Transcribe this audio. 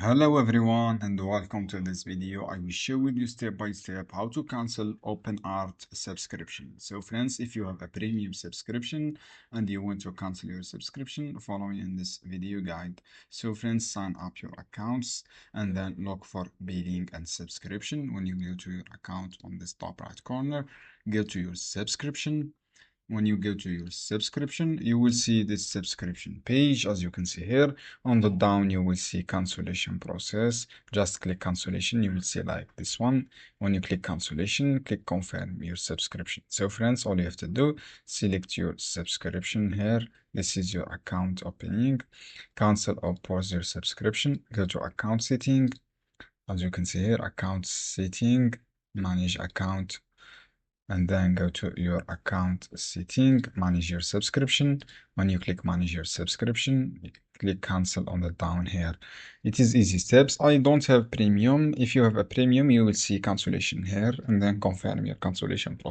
Hello everyone and welcome to this video. I will show you step by step how to cancel OpenArt subscription. So friends, if you have a premium subscription and you want to cancel your subscription, follow me in this video guide. So friends, sign up your accounts and then look for billing and subscription. When you go to your account on this top right corner, go to your subscription. When you go to your subscription, you will see this subscription page. As you can see here on the down, you will see cancellation process. Just click cancellation. You will see like this one. When you click cancellation, click confirm your subscription. So friends, all you have to do, select your subscription here. This is your account opening. Cancel or pause your subscription. Go to account setting. As you can see here, account setting, manage account, and then go to your account setting, manage your subscription. When you click manage your subscription, click cancel on the down here. It is easy steps. I don't have premium. If you have a premium, you will see cancellation here and then confirm your cancellation process.